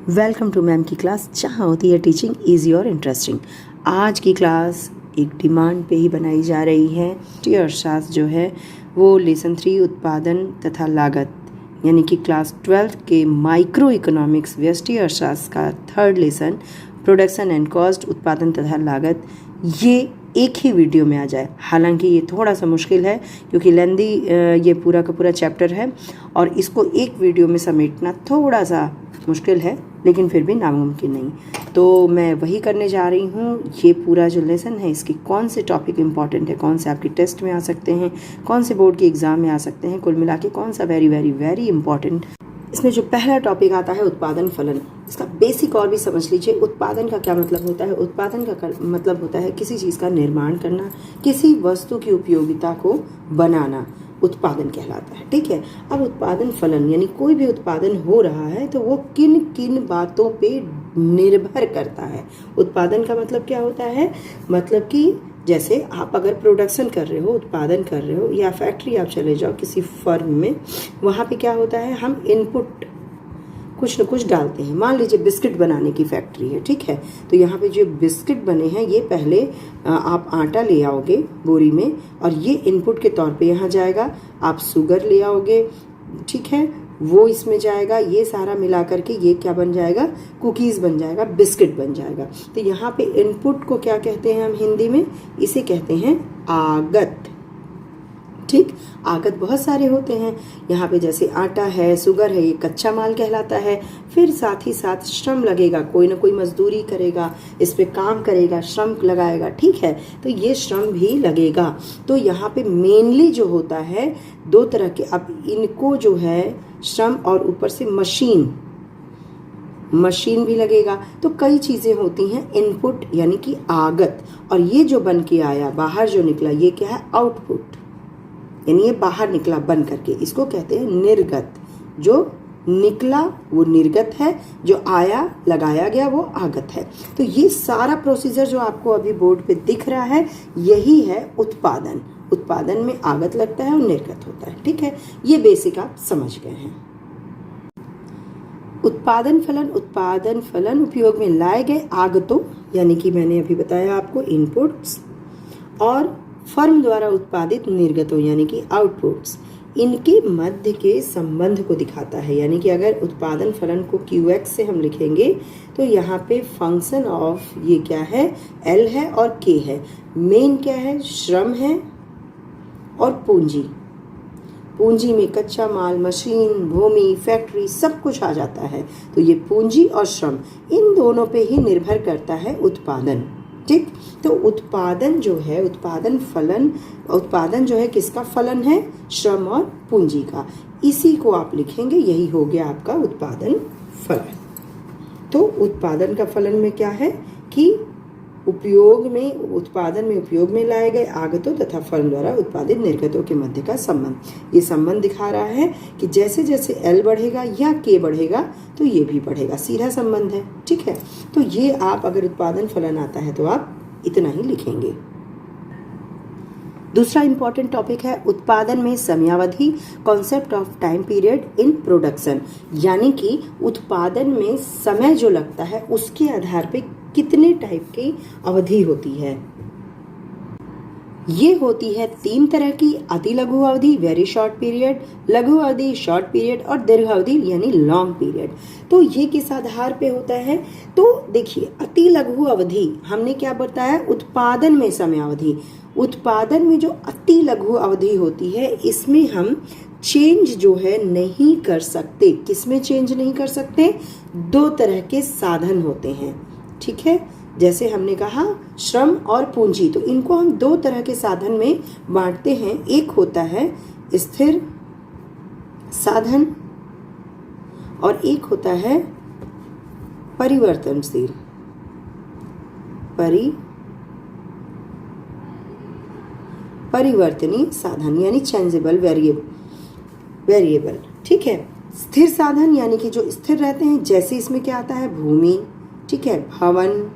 Welcome to ma'am की class, जहाँ होती है टीचिंग ईजी और इंटरेस्टिंग। आज की क्लास एक डिमांड पे ही बनाई जा रही है। अर्थशास्त्र जो है वो लेसन 3 उत्पादन तथा लागत यानी कि क्लास 12 के माइक्रो इकोनॉमिक्स व्यष्टि अर्थशास्त्र का 3rd lesson production and cost उत्पादन तथा लागत, ये एक ही वीडियो में आ जाए। हालांकि ये थोड़ा सा मुश्किल है क्योंकि लेंदी ये पूरा का पूरा चैप्टर है और इसको एक वीडियो में समेटना थोड़ा सा मुश्किल है, लेकिन फिर भी नामुमकिन नहीं। तो मैं वही करने जा रही हूँ। ये पूरा जो लेसन है, इसके कौन से टॉपिक इंपॉर्टेंट है, कौन से आपके टेस्ट में आ सकते हैं, कौन से बोर्ड के एग्ज़ाम में आ सकते हैं, कुल मिला के कौन सा वेरी वेरी वेरी इंपॉर्टेंट। इसमें जो पहला टॉपिक आता है उत्पादन फलन, इसका बेसिक और भी समझ लीजिए। उत्पादन का क्या मतलब होता है? उत्पादन का मतलब होता है किसी चीज़ का निर्माण करना, किसी वस्तु की उपयोगिता को बनाना, उत्पादन कहलाता है। ठीक है। अब उत्पादन फलन यानी कोई भी उत्पादन हो रहा है तो वो किन किन बातों पे निर्भर करता है। उत्पादन का मतलब क्या होता है? मतलब कि जैसे आप अगर प्रोडक्शन कर रहे हो, उत्पादन कर रहे हो, या फैक्ट्री आप चले जाओ किसी फर्म में, वहाँ पे क्या होता है, हम इनपुट कुछ न कुछ डालते हैं। मान लीजिए बिस्किट बनाने की फैक्ट्री है, ठीक है, तो यहाँ पे जो बिस्किट बने हैं ये पहले आप आटा ले आओगे बोरी में और ये इनपुट के तौर पे यहाँ जाएगा। आप शुगर ले आओगे, ठीक है, वो इसमें जाएगा। ये सारा मिला करके ये क्या बन जाएगा? कुकीज़ बन जाएगा, बिस्किट बन जाएगा। तो यहाँ पे इनपुट को क्या कहते हैं हम हिंदी में? इसे कहते हैं आगत। ठीक, आगत बहुत सारे होते हैं। यहाँ पे जैसे आटा है, शुगर है, ये कच्चा माल कहलाता है। फिर साथ ही साथ श्रम लगेगा, कोई ना कोई मजदूरी करेगा, इस पे काम करेगा, श्रम लगाएगा, ठीक है, तो ये श्रम भी लगेगा। तो यहाँ पे मेनली जो होता है दो तरह के, अब इनको जो है श्रम और ऊपर से मशीन भी लगेगा। तो कई चीज़ें होती हैं इनपुट यानी कि आगत, और ये जो बन के आया बाहर जो निकला ये क्या है? आउटपुट, यानी ये बाहर निकला बन करके, इसको कहते हैं निर्गत। जो निकला वो निर्गत है, जो आया लगाया गया वो आगत है। तो ये सारा प्रोसीजर जो आपको अभी बोर्ड पे दिख रहा है यही है उत्पादन। उत्पादन में आगत लगता है और निर्गत होता है, ठीक है। ये बेसिक आप समझ गए हैं। उत्पादन फलन उपयोग में लाए गए आगतों यानी कि मैंने अभी बताया आपको इनपुट्स, और फर्म द्वारा उत्पादित निर्गतों यानी कि आउटपुट्स, इनके मध्य के संबंध को दिखाता है। यानी कि अगर उत्पादन फलन को QX से हम लिखेंगे तो यहाँ पे फंक्शन ऑफ ये क्या है? L है और K है। मेन क्या है? श्रम है और पूंजी। पूंजी में कच्चा माल, मशीन, भूमि, फैक्ट्री सब कुछ आ जाता है। तो ये पूंजी और श्रम, इन दोनों पे ही निर्भर करता है उत्पादन। ठीक, तो उत्पादन जो है, उत्पादन जो है किसका फलन है? श्रम और पूंजी का। इसी को आप लिखेंगे, यही हो गया आपका उत्पादन फलन। तो उत्पादन का फलन में क्या है कि उत्पादन में उपयोग में लाए गए आगतों तथा फर्म द्वारा उत्पादित निर्गतों के मध्य का संबंध। ये संबंध दिखा रहा है कि जैसे जैसे L बढ़ेगा या K बढ़ेगा तो ये भी बढ़ेगा, सीधा संबंध है, ठीक है। तो ये आप अगर उत्पादन फलन आता है तो आप इतना ही लिखेंगे। दूसरा इंपॉर्टेंट टॉपिक है उत्पादन में समयावधि, concept of time period in production, यानी कि उत्पादन में समय जो लगता है उसके आधार पे कितने टाइप की अवधि होती है। ये होती है 3 तरह की: अति लघु अवधि वेरी शॉर्ट पीरियड, लघु अवधि शॉर्ट पीरियड, और दीर्घ अवधि यानी लॉन्ग पीरियड। तो ये किस आधार पे होता है? तो देखिए, अति लघु अवधि हमने क्या बताया? उत्पादन में समयावधि। उत्पादन में जो अति लघु अवधि होती है इसमें हम चेंज जो है नहीं कर सकते। किसमें चेंज नहीं कर सकते? 2 तरह के साधन होते हैं, ठीक है। जैसे हमने कहा श्रम और पूंजी, तो इनको हम 2 तरह के साधन में बांटते हैं। एक होता है स्थिर साधन और एक होता है परिवर्तनशील परिवर्तनीय साधन यानी चेंजेबल वेरिएबल, ठीक है। स्थिर साधन यानी कि जो स्थिर रहते हैं, जैसे इसमें क्या आता है? भूमि, ठीक है, भवन,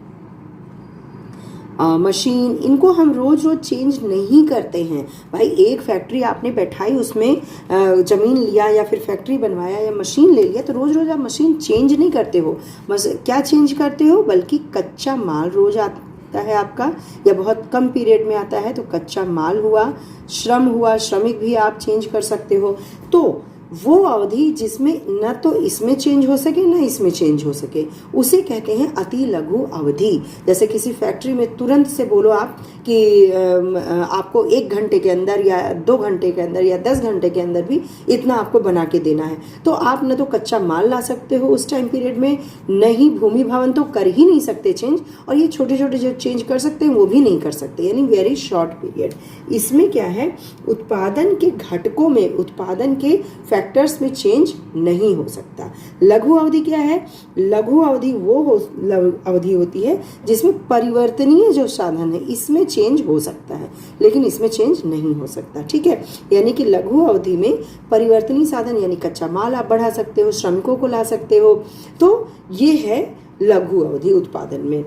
मशीन, इनको हम रोज रोज चेंज नहीं करते हैं। भाई एक फैक्ट्री आपने बैठाई, उसमें ज़मीन लिया या फिर फैक्ट्री बनवाया या मशीन ले लिया, तो रोज रोज आप मशीन चेंज नहीं करते हो। क्या चेंज करते हो, बल्कि कच्चा माल रोज आता है आपका, या बहुत कम पीरियड में आता है, तो कच्चा माल हुआ, श्रम हुआ, श्रमिक भी आप चेंज कर सकते हो। तो वो अवधि जिसमें न तो इसमें चेंज हो सके न इसमें चेंज हो सके, उसे कहते हैं अति लघु अवधि। जैसे किसी फैक्ट्री में तुरंत से बोलो आप कि आपको 1 घंटे के अंदर या 2 घंटे के अंदर या 10 घंटे के अंदर भी इतना आपको बना के देना है, तो आप न तो कच्चा माल ला सकते हो उस टाइम पीरियड में, न ही भूमि भवन तो कर ही नहीं सकते चेंज, और ये छोटे छोटे जो चेंज कर सकते हैं वो भी नहीं कर सकते, यानी वेरी शॉर्ट पीरियड। इसमें क्या है, उत्पादन के घटकों में, उत्पादन के फैक्टर्स में चेंज नहीं हो सकता। लघु अवधि क्या है, लघु अवधि वो अवधि होती है जिसमें परिवर्तनीय जो साधन है इसमें चेंज हो सकता है, लेकिन इसमें चेंज नहीं हो सकता। ठीक है, यानी कि लघु अवधि में परिवर्तनीय साधन यानी कच्चा माल आप बढ़ा सकते हो, श्रमिकों को ला सकते हो, तो ये है लघु अवधि उत्पादन में।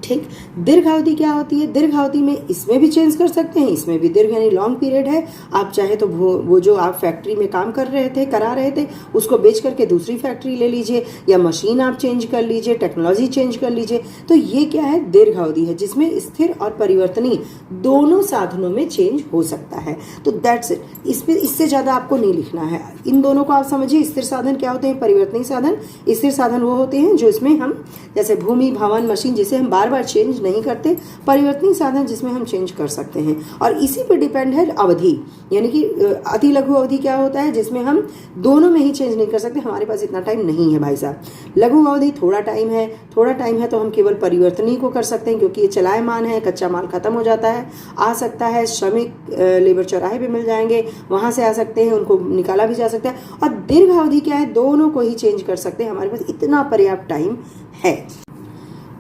ठीक, दीर्घ अवधि क्या होती है, दीर्घ अवधि में इसमें भी चेंज कर सकते हैं, इसमें भी दीर्घ यानी लॉन्ग पीरियड है। आप चाहे तो वो जो आप फैक्ट्री में काम करा रहे थे उसको बेच करके दूसरी फैक्ट्री ले लीजिए, या मशीन आप चेंज कर लीजिए, टेक्नोलॉजी चेंज कर लीजिए। तो ये क्या है, दीर्घ अवधि है जिसमें स्थिर और परिवर्तनीय दोनों साधनों में चेंज हो सकता है। तो दैट्स इट, इससे ज्यादा आपको नहीं लिखना है। इन दोनों को आप समझिए। स्थिर साधन क्या होते हैं, परिवर्तनीय साधन। स्थिर साधन वो होते हैं जो इसमें हम, जैसे भूमि भवन मशीन, जिसे हम बार बार चेंज नहीं करते। परिवर्तनीय साधन जिसमें हम चेंज कर सकते हैं, और इसी पे डिपेंड है अवधि, यानी कि अति लघु अवधि क्या होता है, जिसमें हम दोनों में ही चेंज नहीं कर सकते, हमारे पास इतना टाइम नहीं है भाई साहब। लघु अवधि थोड़ा टाइम है तो हम केवल परिवर्तनीय को कर सकते हैं, क्योंकि ये चलायमान है, कच्चा माल खत्म हो जाता है, आ सकता है, श्रमिक लेबर चौराहे पे मिल जाएंगे, वहां से आ सकते हैं, उनको निकाला भी जा सकता है। और दीर्घ अवधि क्या है, दोनों को ही चेंज कर सकते हैं, हमारे पास इतना पर्याप्त टाइम है।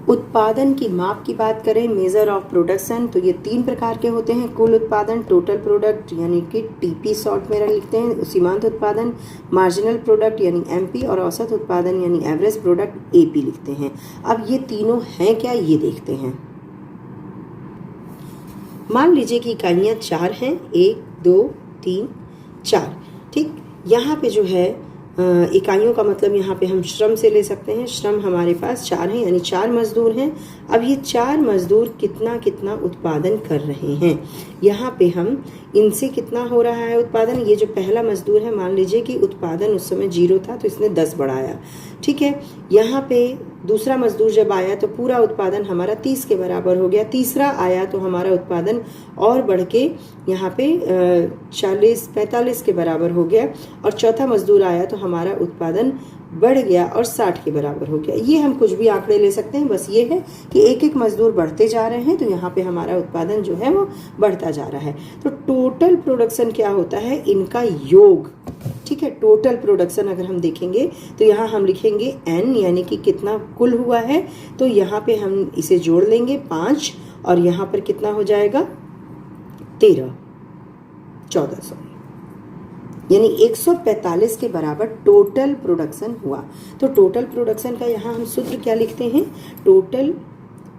उत्पादन की माप की बात करें, मेजर ऑफ प्रोडक्शन, तो ये 3 प्रकार के होते हैं। कुल उत्पादन, टोटल प्रोडक्ट यानी कि टीपी शॉर्ट में लिखते हैं, सीमांत उत्पादन, मार्जिनल प्रोडक्ट यानी एमपी, और औसत उत्पादन यानी एवरेज प्रोडक्ट एपी लिखते हैं। अब ये तीनों हैं क्या, ये देखते हैं। मान लीजिए कि इकाइयाँ 4 हैं, 1 2 3 4। ठीक, यहाँ पे जो है इकाइयों का मतलब यहाँ पे हम श्रम से ले सकते हैं। श्रम हमारे पास 4 हैं, यानी 4 मजदूर हैं। अब ये 4 मजदूर कितना कितना उत्पादन कर रहे हैं, यहाँ पे हम इनसे कितना हो रहा है उत्पादन। ये जो पहला मजदूर है, मान लीजिए कि उत्पादन उस समय 0 था तो इसने 10 बढ़ाया। ठीक है, यहाँ पे दूसरा मजदूर जब आया तो पूरा उत्पादन हमारा 30 के बराबर हो गया। तीसरा आया तो हमारा उत्पादन और बढ़ के यहाँ पे 40-45 के बराबर हो गया, और चौथा मजदूर आया तो हमारा उत्पादन बढ़ गया और 60 के बराबर हो गया। ये हम कुछ भी आंकड़े ले सकते हैं, बस ये है कि एक एक मजदूर बढ़ते जा रहे हैं, तो यहाँ पे हमारा उत्पादन जो है वो बढ़ता जा रहा है। तो टोटल प्रोडक्शन क्या होता है, इनका योग। ठीक है, टोटल प्रोडक्शन अगर हम देखेंगे तो यहाँ हम लिखेंगे n, यानी कि कितना कुल हुआ है, तो यहाँ पे हम इसे जोड़ लेंगे 5, और यहाँ पर कितना हो जाएगा 1400, यानी 145 के बराबर टोटल प्रोडक्शन हुआ। तो टोटल प्रोडक्शन का यहाँ हम सूत्र क्या लिखते हैं, टोटल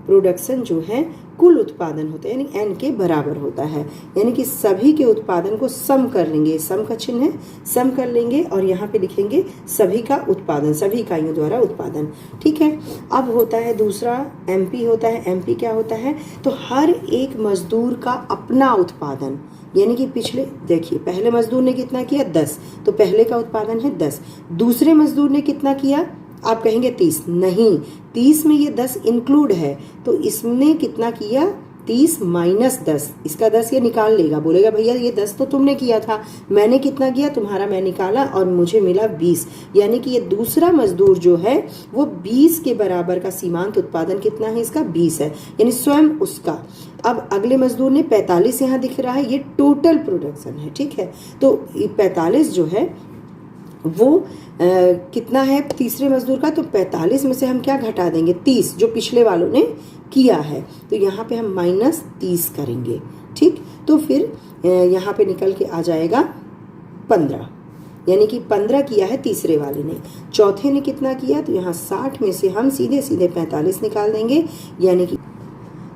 प्रोडक्शन जो है कुल उत्पादन होता है, यानी n के बराबर होता है, यानी कि सभी के उत्पादन को सम कर लेंगे, सम का चिन्ह है, सम कर लेंगे, और यहाँ पे लिखेंगे सभी का उत्पादन, सभी इकाइयों द्वारा उत्पादन। ठीक है, अब होता है दूसरा एमपी होता है। एमपी क्या होता है, तो हर एक मजदूर का अपना उत्पादन, यानी कि पिछले देखिए पहले मजदूर ने कितना किया 10, तो पहले का उत्पादन है 10। दूसरे मजदूर ने कितना किया, आप कहेंगे 30, नहीं, 30 में ये 10 इंक्लूड है, तो इसने कितना किया 30 माइनस 10, इसका 10 ये निकाल लेगा, बोलेगा भैया ये 10 तो तुमने किया था, मैंने कितना किया, तुम्हारा मैं निकाला और मुझे मिला 20, यानी कि ये दूसरा मजदूर जो है वो 20 के बराबर का सीमांत उत्पादन कितना है, इसका 20 है, यानी स्वयं उसका। अब अगले मजदूर ने 45 यहाँ दिख रहा है, ये टोटल प्रोडक्शन है। ठीक है, तो 45 जो है वो कितना है तीसरे मजदूर का, तो 45 में से हम क्या घटा देंगे 30, जो पिछले वालों ने किया है, तो यहाँ पे हम माइनस 30 करेंगे। ठीक, तो फिर यहाँ पे निकल के आ जाएगा 15, यानी कि 15 किया है तीसरे वाले ने। चौथे ने कितना किया, तो यहाँ 60 में से हम सीधे सीधे 45 निकाल देंगे, यानी कि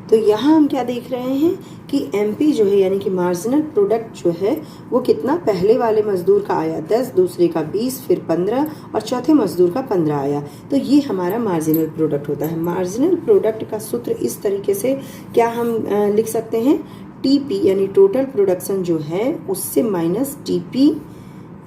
तो यहाँ हम क्या देख रहे हैं कि MP जो है यानी कि मार्जिनल प्रोडक्ट जो है वो कितना, पहले वाले मजदूर का आया 10, दूसरे का 20, फिर 15 और चौथे मजदूर का 15 आया। तो ये हमारा मार्जिनल प्रोडक्ट होता है। मार्जिनल प्रोडक्ट का सूत्र इस तरीके से क्या हम लिख सकते हैं, TP यानी टोटल प्रोडक्शन जो है उससे माइनस TP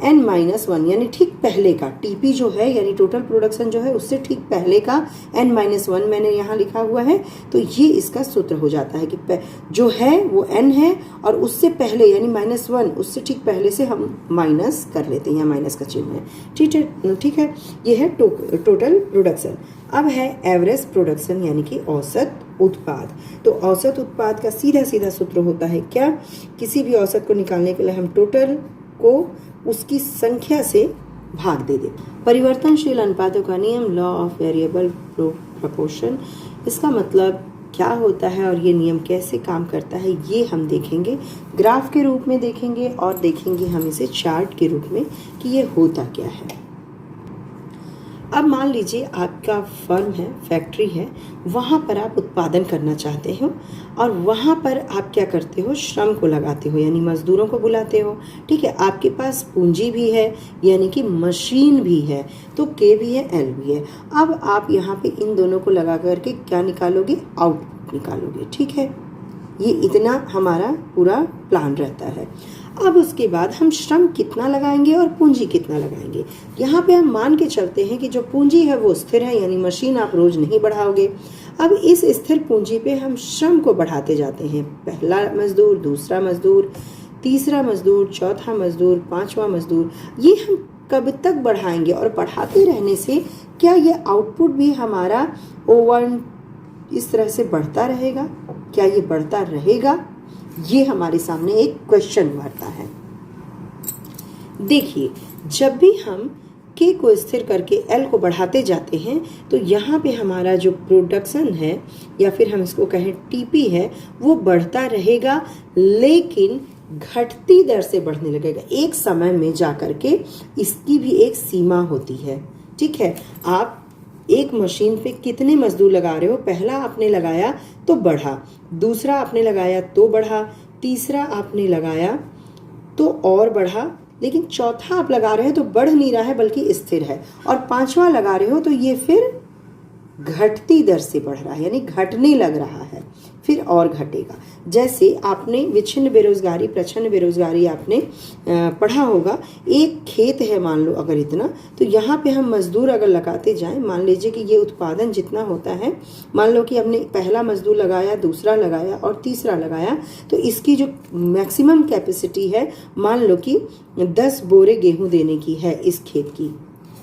n-1 यानी ठीक पहले का, TP जो है यानी टोटल प्रोडक्शन जो है उससे ठीक पहले का n-1 मैंने यहाँ लिखा हुआ है। तो ये इसका सूत्र हो जाता है कि जो है वो n है और उससे पहले यानी -1 उससे ठीक पहले से हम माइनस कर लेते हैं, यहाँ माइनस का चिन्ह है। ठीक है, ये है टोटल प्रोडक्शन। अब है एवरेज प्रोडक्शन यानी कि औसत उत्पाद। तो औसत उत्पाद का सीधा सीधा सूत्र होता है क्या, किसी भी औसत को निकालने के लिए हम टोटल को उसकी संख्या से भाग दे दें। परिवर्तनशील अनुपातों का नियम, लॉ ऑफ वेरिएबल प्रोपोर्शन, इसका मतलब क्या होता है और ये नियम कैसे काम करता है ये हम देखेंगे, ग्राफ के रूप में देखेंगे और देखेंगे हम इसे चार्ट के रूप में कि ये होता क्या है। अब मान लीजिए आपका फर्म है, फैक्ट्री है, वहाँ पर आप उत्पादन करना चाहते हो और वहाँ पर आप क्या करते हो, श्रम को लगाते हो यानी मजदूरों को बुलाते हो। ठीक है, आपके पास पूंजी भी है यानी कि मशीन भी है, तो K भी है L भी है। अब आप यहाँ पे इन दोनों को लगा करके क्या निकालोगे, आउटपुट निकालोगे। ठीक है, ये इतना हमारा पूरा प्लान रहता है। अब उसके बाद हम श्रम कितना लगाएंगे और पूंजी कितना लगाएंगे। यहाँ पे हम मान के चलते हैं कि जो पूंजी है वो स्थिर है यानी मशीन आप रोज नहीं बढ़ाओगे। अब इस स्थिर पूंजी पे हम श्रम को बढ़ाते जाते हैं, पहला मजदूर, दूसरा मजदूर, तीसरा मजदूर, चौथा मजदूर, पांचवा मजदूर, ये हम कब तक बढ़ाएंगे और बढ़ाते रहने से क्या ये आउटपुट भी हमारा ओवर इस तरह से बढ़ता रहेगा, क्या ये बढ़ता रहेगा, ये हमारे सामने एक क्वेश्चन उभरता है। देखिए, जब भी हम K को स्थिर करके L को बढ़ाते जाते हैं तो यहाँ पे हमारा जो प्रोडक्शन है या फिर हम इसको कहें TP है वो बढ़ता रहेगा, लेकिन घटती दर से बढ़ने लगेगा। एक समय में जाकर के इसकी भी एक सीमा होती है। ठीक है, आप एक मशीन पे कितने मजदूर लगा रहे हो, पहला आपने लगाया तो बढ़ा, दूसरा आपने लगाया तो बढ़ा, तीसरा आपने लगाया तो और बढ़ा, लेकिन चौथा आप लगा रहे हो तो बढ़ नहीं रहा है बल्कि स्थिर है, और पांचवा लगा रहे हो तो ये फिर घटती दर से बढ़ रहा है यानी घटने लग रहा है, फिर और घटेगा। जैसे आपने विच्छिन्न बेरोजगारी, प्रच्छन्न बेरोजगारी आपने पढ़ा होगा। एक खेत है मान लो अगर इतना, तो यहाँ पे हम मजदूर अगर लगाते जाएं, मान लीजिए कि ये उत्पादन जितना होता है, मान लो कि हमने पहला मजदूर लगाया, दूसरा लगाया और तीसरा लगाया, तो इसकी जो मैक्सिमम कैपेसिटी है मान लो कि 10 बोरे गेहूँ देने की है इस खेत की,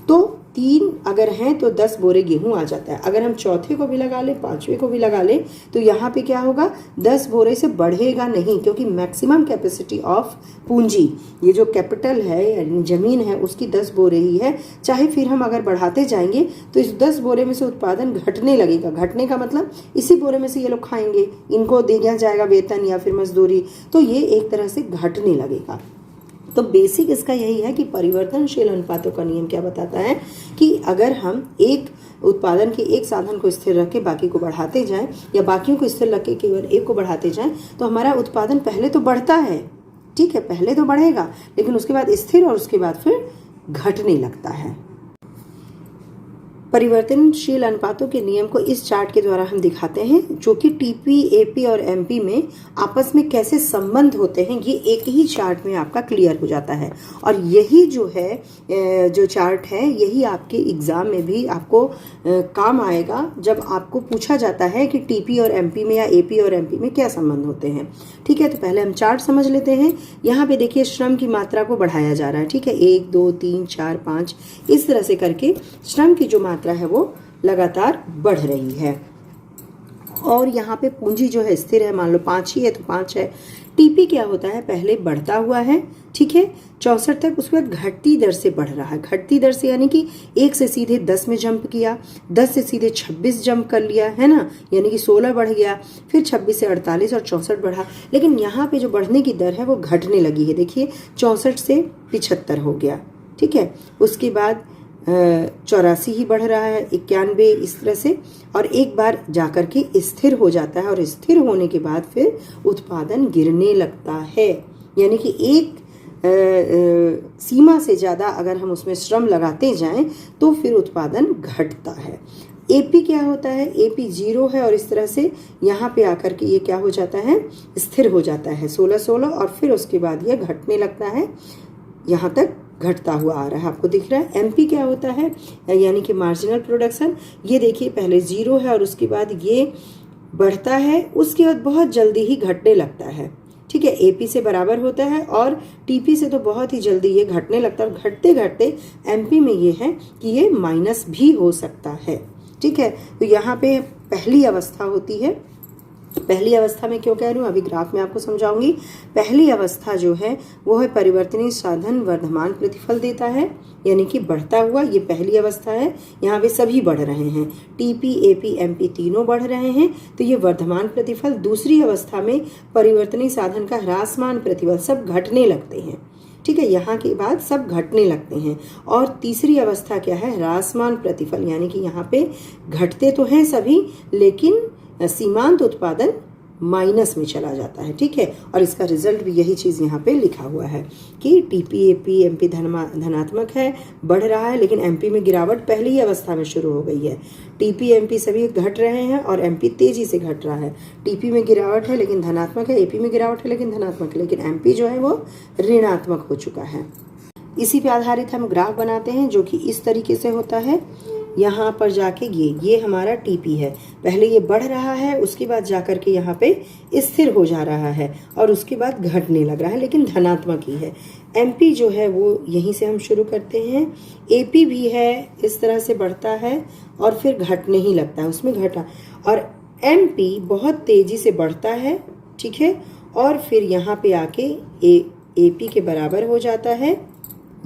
तो 3 अगर हैं तो 10 बोरे गेहूं आ जाता है। अगर हम चौथे को भी लगा ले, पांचवे को भी लगा ले, तो यहाँ पे क्या होगा, 10 बोरे से बढ़ेगा नहीं, क्योंकि मैक्सिमम कैपेसिटी ऑफ पूंजी, ये जो कैपिटल है यानी जमीन है उसकी 10 बोरे ही है। चाहे फिर हम अगर बढ़ाते जाएंगे तो इस 10 बोरे में से उत्पादन घटने लगेगा। घटने का मतलब इसी बोरे में से ये लोग खाएंगे, इनको दिया जाएगा वेतन या फिर मजदूरी, तो ये एक तरह से घटने लगेगा। तो बेसिक इसका यही है कि परिवर्तनशील अनुपातों का नियम क्या बताता है कि अगर हम एक उत्पादन के एक साधन को स्थिर रख के बाकी को बढ़ाते जाएं या बाकियों को स्थिर रख के केवल एक को बढ़ाते जाएं, तो हमारा उत्पादन पहले तो बढ़ता है, ठीक है, पहले तो बढ़ेगा, लेकिन उसके बाद स्थिर और उसके बाद फिर घटने लगता है। परिवर्तनशील अनुपातों के नियम को इस चार्ट के द्वारा हम दिखाते हैं, जो कि टीपी, एपी और एमपी में आपस में कैसे संबंध होते हैं ये एक ही चार्ट में आपका क्लियर हो जाता है। और यही जो है जो चार्ट है यही आपके एग्जाम में भी आपको काम आएगा जब आपको पूछा जाता है कि टीपी और एमपी में या एपी और एमपी में क्या संबंध होते हैं। ठीक है, तो पहले हम चार्ट समझ लेते हैं। यहाँ पे देखिए श्रम की मात्रा को बढ़ाया जा रहा है। ठीक है, 1 2 3 4 5 इस तरह से करके श्रम की जो मात्रा है वो लगातार बढ़ रही है। और यहाँ पे पूंजी जो है स्थिर है, मान लो 5 ही है तो 5 है। टीपी क्या होता है, पहले बढ़ता हुआ है, ठीक है, 64 तक, उसके बाद घटती दर से बढ़ रहा है। घटती दर से यानी कि 1 से सीधे 10 में जंप किया, 10 से सीधे 26 जंप कर लिया है ना, यानी कि 16 बढ़ गया, फिर 26 से 48 और 64 बढ़ा। लेकिन यहाँ पे जो बढ़ने की दर है वो घटने लगी है। देखिए 64 से 75 हो गया, ठीक है, उसके बाद 84 ही बढ़ रहा है, 91 इस तरह से, और एक बार जाकर के स्थिर हो जाता है और स्थिर होने के बाद फिर उत्पादन गिरने लगता है। यानी कि एक सीमा से ज़्यादा अगर हम उसमें श्रम लगाते जाएं तो फिर उत्पादन घटता है। एपी क्या होता है? एपी 0 है और इस तरह से यहाँ पे आकर के ये क्या हो जाता है, स्थिर हो जाता है 16 और फिर उसके बाद ये घटने लगता है, यहाँ तक घटता हुआ आ रहा है, आपको दिख रहा है। एमपी क्या होता है? यानी कि मार्जिनल प्रोडक्शन। ये देखिए पहले 0 है और उसके बाद ये बढ़ता है, उसके बाद बहुत जल्दी ही घटने लगता है, ठीक है। एपी से बराबर होता है और टीपी से तो बहुत ही जल्दी ये घटने लगता है, और घटते घटते एमपी में ये है कि ये माइनस भी हो सकता है, ठीक है। तो यहाँ पे पहली अवस्था होती है। पहली अवस्था में क्यों कह रही हूँ, अभी ग्राफ में आपको समझाऊंगी। पहली अवस्था जो है वो है परिवर्तनीय साधन वर्धमान प्रतिफल देता है, यानी कि बढ़ता हुआ, ये पहली अवस्था है। यहाँ पे सभी बढ़ रहे हैं, टीपी, एपी, एमपी तीनों बढ़ रहे हैं, तो ये वर्धमान प्रतिफल। दूसरी अवस्था में परिवर्तनीय साधन का ह्रासमान प्रतिफल, सब घटने लगते हैं, ठीक है। यहाँ के बाद सब घटने लगते हैं। और तीसरी अवस्था क्या है? ह्रासमान प्रतिफल, यानी कि यहाँ पे घटते तो हैं सभी, लेकिन सीमांत उत्पादन माइनस में चला जाता है, ठीक है। और इसका रिजल्ट भी यही चीज़ यहाँ पे लिखा हुआ है कि टीपी, एपी, एमपी धनात्मक है, बढ़ रहा है, लेकिन एमपी में गिरावट पहली ही अवस्था में शुरू हो गई है। टीपी, एमपी सभी घट रहे हैं और एमपी तेजी से घट रहा है। टीपी में गिरावट है लेकिन धनात्मक है, एपी में गिरावट है लेकिन धनात्मक है, लेकिन एमपी जो है वो ऋणात्मक हो चुका है। इसी पे आधारित हम ग्राफ बनाते हैं जो कि इस तरीके से होता है। यहाँ पर जाके ये हमारा टीपी है, पहले ये बढ़ रहा है, उसके बाद जाकर के यहाँ पे स्थिर हो जा रहा है और उसके बाद घटने लग रहा है, लेकिन धनात्मक ही है। एमपी जो है वो यहीं से हम शुरू करते हैं। एपी भी है, इस तरह से बढ़ता है और फिर घटने ही लगता है, उसमें घटा। और एमपी बहुत तेजी से बढ़ता है, ठीक है, और फिर यहाँ पे आके एपी के बराबर हो जाता है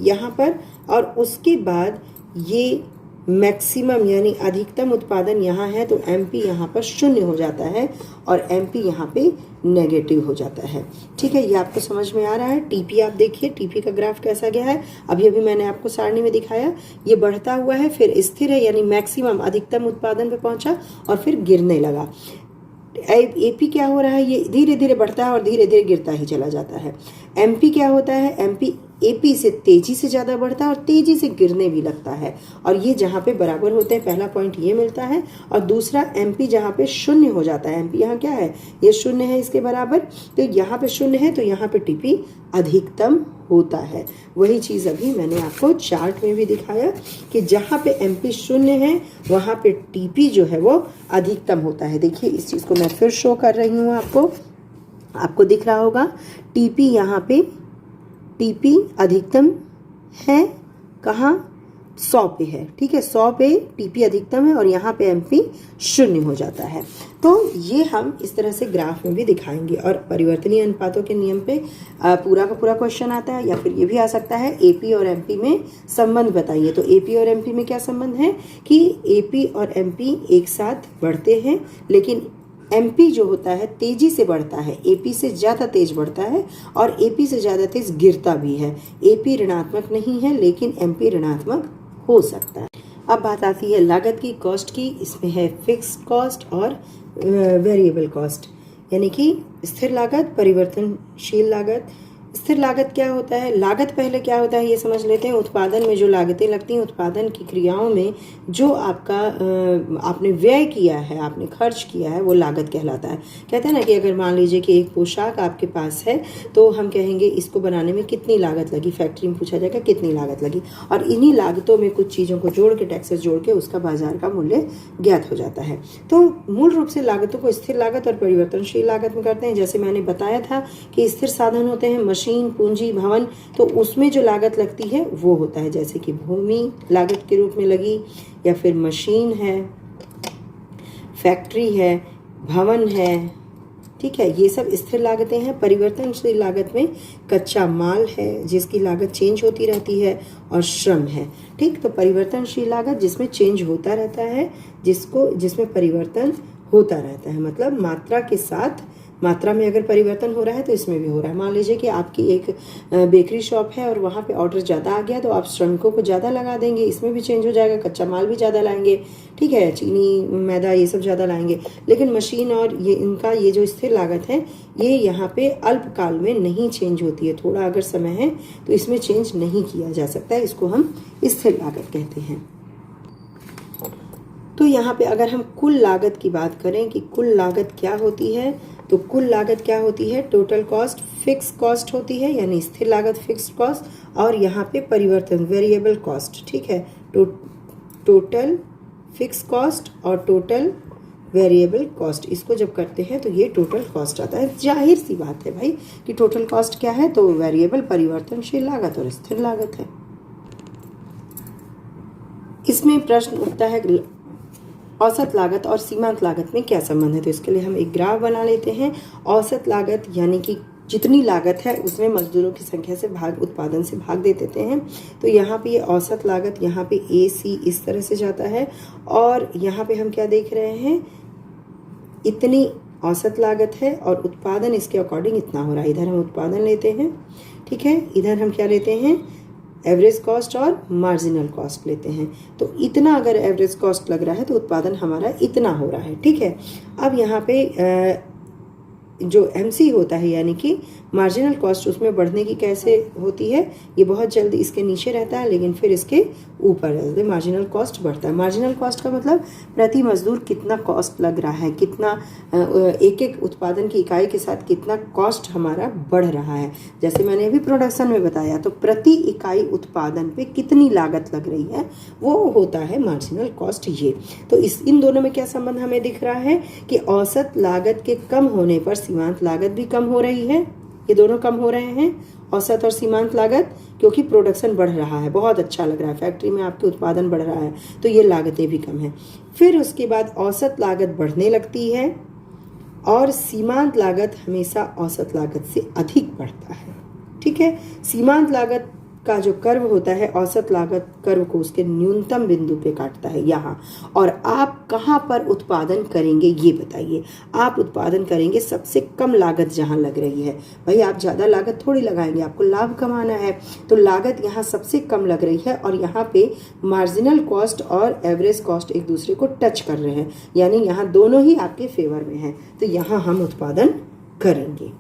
यहाँ पर, और उसके बाद ये मैक्सिमम यानी अधिकतम उत्पादन यहाँ है, तो एमपी यहाँ पर 0 हो जाता है और एमपी यहाँ पे नेगेटिव हो जाता है, ठीक है। ये आपको समझ में आ रहा है। टीपी आप देखिए, टीपी का ग्राफ कैसा गया है, अभी मैंने आपको सारणी में दिखाया। ये बढ़ता हुआ है, फिर स्थिर है, यानी मैक्सिमम अधिकतम उत्पादन पे पहुंचा और फिर गिरने लगा। एपी क्या हो रहा है, ये धीरे धीरे बढ़ता है और धीरे धीरे गिरता ही चला जाता है। एमपी क्या होता है, एमपी एपी से तेजी से ज़्यादा बढ़ता है और तेजी से गिरने भी लगता है, और ये जहाँ पे बराबर होते हैं, पहला पॉइंट ये मिलता है। और दूसरा एमपी जहाँ पे 0 हो जाता है, एमपी यहाँ क्या है, ये 0 है इसके बराबर, तो यहाँ पे 0 है, तो यहाँ पे टीपी अधिकतम होता है। वही चीज़ अभी मैंने आपको चार्ट में भी दिखाया कि जहाँ पे एमपी 0 है वहाँ पे टीपी जो है वो अधिकतम होता है। देखिए इस चीज़ को मैं फिर शो कर रही हूँ आपको दिख रहा होगा। टीपी यहाँ पे, टीपी अधिकतम है कहाँ, 100 पे है, ठीक है, 100 पे टीपी अधिकतम है और यहाँ पे एमपी 0 हो जाता है। तो ये हम इस तरह से ग्राफ में भी दिखाएंगे। और परिवर्तनीय अनुपातों के नियम पे पूरा का पूरा क्वेश्चन आता है, या फिर ये भी आ सकता है एपी और एमपी में संबंध बताइए। तो एपी और एमपी में क्या संबंध है कि एपी और एमपी एक साथ बढ़ते हैं, लेकिन एमपी जो होता है तेजी से बढ़ता है, एपी से ज़्यादा तेज बढ़ता है और एपी से ज़्यादा तेज गिरता भी है। एपी ऋणात्मक नहीं है लेकिन एमपी ऋणात्मक हो सकता है। अब बात आती है लागत की, कॉस्ट की। इसमें है फिक्स कॉस्ट और वेरिएबल कॉस्ट, यानी कि स्थिर लागत, परिवर्तनशील लागत। स्थिर लागत क्या होता है, लागत पहले क्या होता है ये समझ लेते हैं। उत्पादन में जो लागतें लगती हैं, उत्पादन की क्रियाओं में जो आपने व्यय किया है, आपने खर्च किया है, वो लागत कहलाता है। कहते हैं ना कि अगर मान लीजिए कि एक पोशाक आपके पास है तो हम कहेंगे इसको बनाने में कितनी लागत लगी, फैक्ट्री में पूछा जाएगा कितनी लागत लगी, और इन्हीं लागतों में कुछ चीज़ों को जोड़ के, टैक्सेस जोड़ के उसका बाजार का मूल्य ज्ञात हो जाता है। तो मूल रूप से लागतों को स्थिर लागत और परिवर्तनशील लागत में करते हैं। जैसे मैंने बताया था कि स्थिर साधन होते हैं मशीन, पूंजी, भवन, तो उसमें जो लागत लगती है वो होता है, जैसे कि भूमि लागत के रूप में लगी, या फिर मशीन है, फैक्ट्री है, भवन है, ठीक है, ये सब स्थिर लागतें हैं। परिवर्तनशील लागत में कच्चा माल है जिसकी लागत चेंज होती रहती है, और श्रम है, ठीक। तो परिवर्तनशील लागत जिसमें चेंज होता रहता है, जिसमें परिवर्तन होता रहता है, मतलब मात्रा के साथ मात्रा में अगर परिवर्तन हो रहा है तो इसमें भी हो रहा है। मान लीजिए कि आपकी एक बेकरी शॉप है और वहाँ पे ऑर्डर ज़्यादा आ गया तो आप श्रमिकों को ज़्यादा लगा देंगे, इसमें भी चेंज हो जाएगा, कच्चा माल भी ज़्यादा लाएंगे, ठीक है, चीनी मैदा ये सब ज़्यादा लाएंगे। लेकिन मशीन और ये इनका ये जो स्थिर लागत है ये यहाँ पे अल्पकाल में नहीं चेंज होती है। थोड़ा अगर समय है तो इसमें चेंज नहीं किया जा सकता है, इसको हम स्थिर लागत कहते हैं। तो यहाँ पे अगर हम कुल लागत की बात करें कि कुल लागत क्या होती है, तो कुल लागत क्या होती है, टोटल कॉस्ट फिक्स कॉस्ट होती है, यानी स्थिर लागत फिक्स्ड कॉस्ट, और यहाँ पे परिवर्तन वेरिएबल कॉस्ट, ठीक है। टोटल फिक्स कॉस्ट और टोटल वेरिएबल कॉस्ट, इसको जब करते हैं तो ये टोटल कॉस्ट आता है। जाहिर सी बात है भाई कि टोटल कॉस्ट क्या है, तो वेरिएबल परिवर्तनशील लागत और स्थिर लागत है। इसमें प्रश्न उठता है औसत लागत और सीमांत लागत में क्या संबंध है, तो इसके लिए हम एक ग्राफ बना लेते हैं। औसत लागत यानी कि जितनी लागत है उसमें मजदूरों की संख्या से भाग उत्पादन से भाग दे देते हैं। तो यहाँ पे ये औसत लागत यहाँ पे AC इस तरह से जाता है, और यहाँ पे हम क्या देख रहे हैं, इतनी औसत लागत है और उत्पादन इसके अकॉर्डिंग इतना हो रहा है। इधर हम उत्पादन लेते हैं, ठीक है, इधर हम क्या लेते हैं, एवरेज कॉस्ट और मार्जिनल कॉस्ट लेते हैं। तो इतना अगर एवरेज कॉस्ट लग रहा है तो उत्पादन हमारा इतना हो रहा है, ठीक है। अब यहाँ पे जो MC होता है यानी कि मार्जिनल कॉस्ट, उसमें बढ़ने की कैसे होती है, ये बहुत जल्दी इसके नीचे रहता है लेकिन फिर इसके ऊपर रहता है, मार्जिनल कॉस्ट बढ़ता है। मार्जिनल कॉस्ट का मतलब प्रति मजदूर कितना कॉस्ट लग रहा है, कितना एक एक उत्पादन की इकाई के साथ कितना कॉस्ट हमारा बढ़ रहा है। जैसे मैंने अभी प्रोडक्शन में बताया, तो प्रति इकाई उत्पादन पे कितनी लागत लग रही है वो होता है मार्जिनल कॉस्ट। ये तो इन दोनों में क्या संबंध हमें दिख रहा है कि औसत लागत के कम होने पर सीमांत लागत भी कम हो रही है। ये दोनों कम हो रहे हैं, औसत और सीमांत लागत, क्योंकि प्रोडक्शन बढ़ रहा है, बहुत अच्छा लग रहा है, फैक्ट्री में आपके उत्पादन बढ़ रहा है, तो ये लागतें भी कम हैं। फिर उसके बाद औसत लागत बढ़ने लगती है और सीमांत लागत हमेशा औसत लागत से अधिक बढ़ता है, ठीक है। सीमांत लागत का जो कर्व होता है औसत लागत कर्व को उसके न्यूनतम बिंदु पे काटता है यहाँ। और आप कहाँ पर उत्पादन करेंगे ये बताइए। आप उत्पादन करेंगे सबसे कम लागत जहाँ लग रही है। भाई आप ज़्यादा लागत थोड़ी लगाएंगे, आपको लाभ कमाना है, तो लागत यहाँ सबसे कम लग रही है और यहाँ पे मार्जिनल कॉस्ट और एवरेज कॉस्ट एक दूसरे को टच कर रहे हैं, यानी यहाँ दोनों ही आपके फेवर में हैं, तो यहाँ हम उत्पादन करेंगे।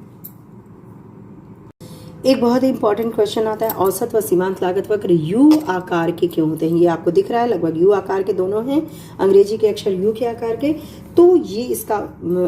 एक बहुत ही इंपॉर्टेंट क्वेश्चन आता है, औसत व सीमांत लागत वक्र U आकार के क्यों होते हैं। ये आपको दिख रहा है, लगभग U आकार के दोनों हैं, अंग्रेजी के अक्षर U के आकार के। तो ये इसका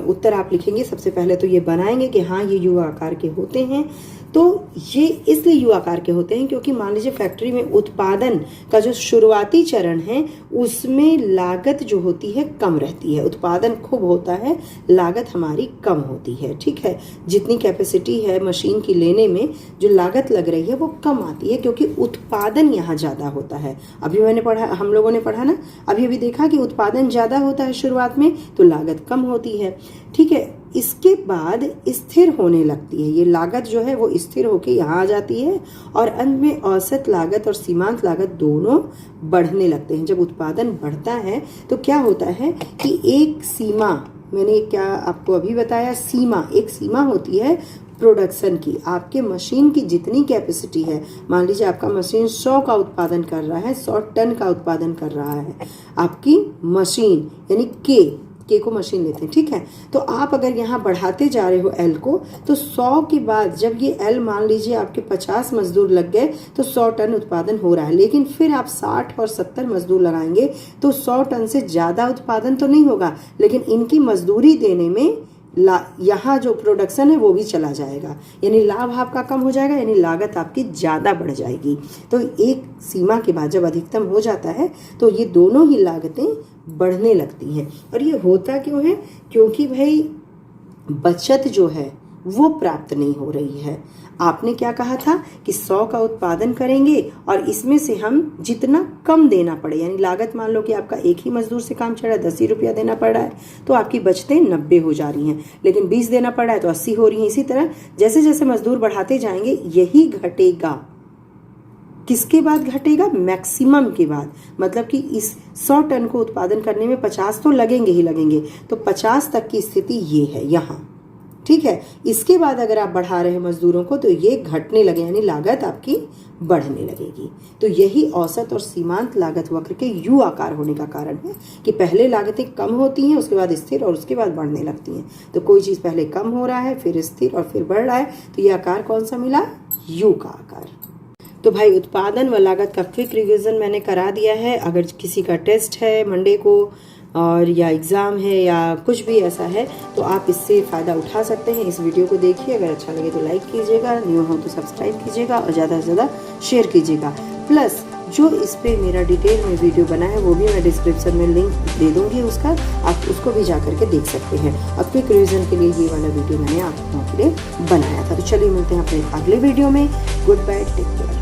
उत्तर आप लिखेंगे। सबसे पहले तो ये बनाएंगे कि हाँ ये U आकार के होते हैं। तो ये इसलिए U आकार के होते हैं क्योंकि मान लीजिए फैक्ट्री में उत्पादन का जो शुरुआती चरण है उसमें लागत जो होती है कम रहती है। उत्पादन खूब होता है, लागत हमारी कम होती है, ठीक है। जितनी कैपेसिटी है मशीन की लेने में जो लागत लग रही है वो कम आती है क्योंकि उत्पादन यहाँ ज़्यादा होता है। अभी मैंने पढ़ा, हम लोगों ने पढ़ा ना, अभी देखा कि उत्पादन ज़्यादा होता है शुरुआत में तो लागत कम होती है, ठीक है। इसके बाद स्थिर होने लगती है, ये लागत जो है वो स्थिर होके यहाँ आ जाती है और अंत में औसत लागत और सीमांत लागत दोनों बढ़ने लगते हैं। जब उत्पादन बढ़ता है तो क्या होता है कि एक सीमा, मैंने क्या आपको अभी बताया, सीमा, एक सीमा होती है प्रोडक्शन की। आपके मशीन की जितनी कैपेसिटी है, मान लीजिए आपका मशीन 100 का उत्पादन कर रहा है, 100 टन का उत्पादन कर रहा है आपकी मशीन, यानी के को मशीन लेते हैं, ठीक है। तो आप अगर यहाँ बढ़ाते जा रहे हो L को, तो 100 के बाद जब ये L मान लीजिए आपके 50 मजदूर लग गए तो 100 टन उत्पादन हो रहा है, लेकिन फिर आप 60 और 70 मजदूर लगाएंगे तो 100 टन से ज़्यादा उत्पादन तो नहीं होगा, लेकिन इनकी मजदूरी देने में यहाँ जो प्रोडक्शन है वो भी चला जाएगा, यानी लाभ आपका कम हो जाएगा, यानी लागत आपकी ज़्यादा बढ़ जाएगी। तो एक सीमा के बाद जब अधिकतम हो जाता है तो ये दोनों ही लागतें बढ़ने लगती हैं। और ये होता क्यों है? क्योंकि भाई बचत जो है वो प्राप्त नहीं हो रही है। आपने क्या कहा था कि 100 का उत्पादन करेंगे और इसमें से हम जितना कम देना पड़े, यानी लागत मान लो कि आपका एक ही मजदूर से काम चल रहा है, 10 ही रुपया देना पड़ रहा है, तो आपकी बचतें 90 हो जा रही हैं, लेकिन 20 देना पड़ रहा है तो 80 हो रही हैं। इसी तरह जैसे जैसे मजदूर बढ़ाते जाएंगे यही घटेगा। किसके बाद घटेगा? मैक्सिमम के बाद, मतलब कि इस 100 टन को उत्पादन करने में 50 तो लगेंगे ही लगेंगे, तो 50 तक की स्थिति ये है यहाँ, ठीक है। इसके बाद अगर आप बढ़ा रहे हैं मजदूरों को तो ये घटने लगे, यानी लागत आपकी बढ़ने लगेगी। तो यही औसत और सीमांत लागत वक्र के यू आकार होने का कारण है कि पहले लागतें कम होती हैं, उसके बाद स्थिर और उसके बाद बढ़ने लगती हैं। तो कोई चीज़ पहले कम हो रहा है, फिर स्थिर और फिर बढ़ रहा है, तो ये आकार कौन सा मिला? यू का आकार। तो भाई उत्पादन व लागत का क्विक रिवीजन मैंने करा दिया है। अगर किसी का टेस्ट है मंडे को और या एग्ज़ाम है या कुछ भी ऐसा है तो आप इससे फ़ायदा उठा सकते हैं। इस वीडियो को देखिए, अगर अच्छा लगे तो लाइक कीजिएगा, न्यू हो तो सब्सक्राइब कीजिएगा और ज़्यादा से ज़्यादा शेयर कीजिएगा। प्लस जो इस पर मेरा डिटेल में वीडियो बना है वो भी मैं डिस्क्रिप्शन में लिंक दे दूँगी उसका, आप उसको भी जा करके देख सकते हैं। अब क्विक रिवीजन के लिए ये वाला वीडियो मैंने आप लोगों के लिए बनाया था। तो चलिए मिलते हैं अपने अगले वीडियो में। Good bye, take care.